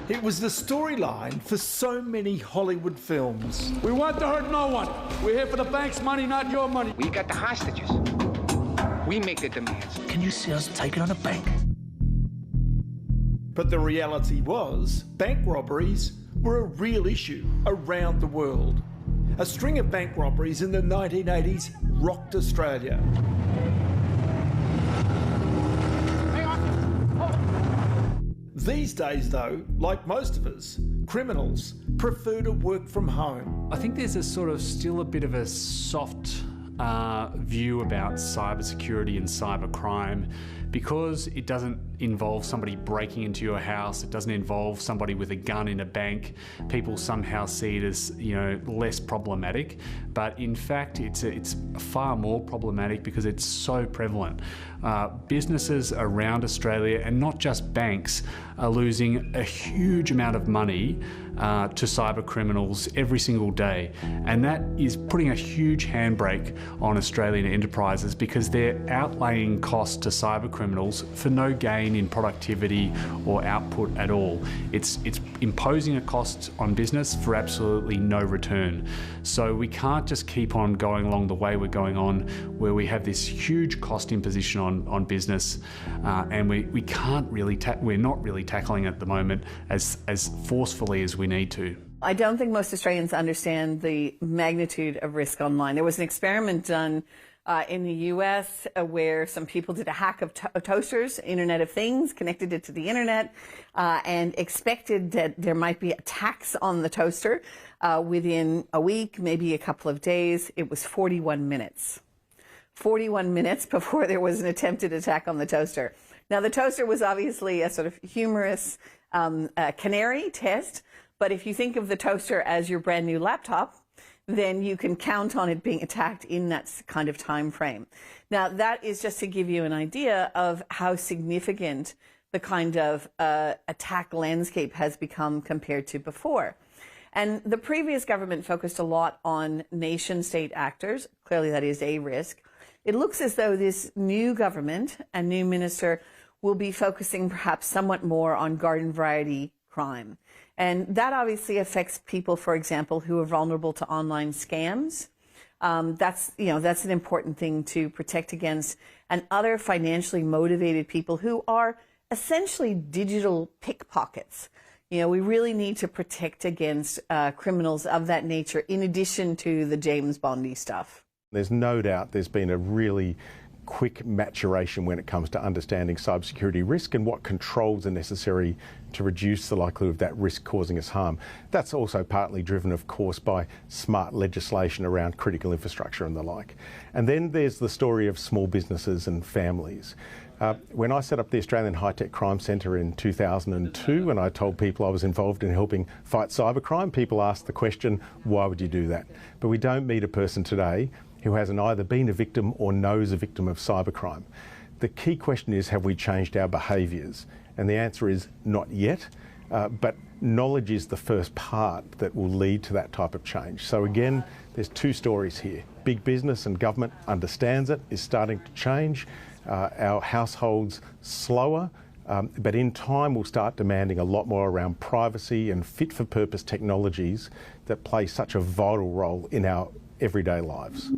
It was the storyline for so many Hollywood films. We want to hurt no one. We're here for the bank's money, not your money. We got the hostages. We make the demands. Can you see us taking on a bank? But the reality was, bank robberies were a real issue around the world. A string of bank robberies in the 1980s rocked Australia. These days, though, like most of us, criminals prefer to work from home. I think there's still a bit of a soft view about cybersecurity and cybercrime because it doesn't involve somebody breaking into your house, it doesn't involve somebody with a gun in a bank. People somehow see it as, less problematic, but in fact it's far more problematic because it's so prevalent. Businesses around Australia, and not just banks, are losing a huge amount of money to cyber criminals every single day, and that is putting a huge handbrake on Australian enterprises because they're outlaying costs to cyber criminals for no gain in productivity or output at all. It's imposing a cost on business for absolutely no return. So we can't just keep on going along the way we're going on, where we have this huge cost imposition on business, and we can't really we're not really tackling it at the moment as forcefully as we need to. I don't think most Australians understand the magnitude of risk online. There was an experiment done in the US where some people did a hack of toasters, Internet of Things, connected it to the internet, and expected that there might be attacks on the toaster within a week, maybe a couple of days. It was 41 minutes. 41 minutes before there was an attempted attack on the toaster. Now, the toaster was obviously a sort of humorous canary test, but if you think of the toaster as your brand new laptop, then you can count on it being attacked in that kind of time frame. Now, that is just to give you an idea of how significant the kind of attack landscape has become compared to before. And the previous government focused a lot on nation-state actors. Clearly, that is a risk. It looks as though this new government and new minister will be focusing perhaps somewhat more on garden variety crime. And that obviously affects people, for example, who are vulnerable to online scams. That's an important thing to protect against, and other financially motivated people who are essentially digital pickpockets. We really need to protect against criminals of that nature, in addition to the James Bondy stuff. There's no doubt there's been a really quick maturation when it comes to understanding cybersecurity risk and what controls are necessary to reduce the likelihood of that risk causing us harm. That's also partly driven, of course, by smart legislation around critical infrastructure and the like. And then there's the story of small businesses and families. When I set up the Australian High-Tech Crime Centre in 2002, and I told people I was involved in helping fight cybercrime, people asked the question, why would you do that? But we don't meet a person today who hasn't either been a victim or knows a victim of cybercrime. The key question is, have we changed our behaviours? And the answer is not yet, but knowledge is the first part that will lead to that type of change. So again, there's two stories here. Big business and government understands it, is starting to change. Our households slower, but in time we'll start demanding a lot more around privacy and fit-for-purpose technologies that play such a vital role in our everyday lives.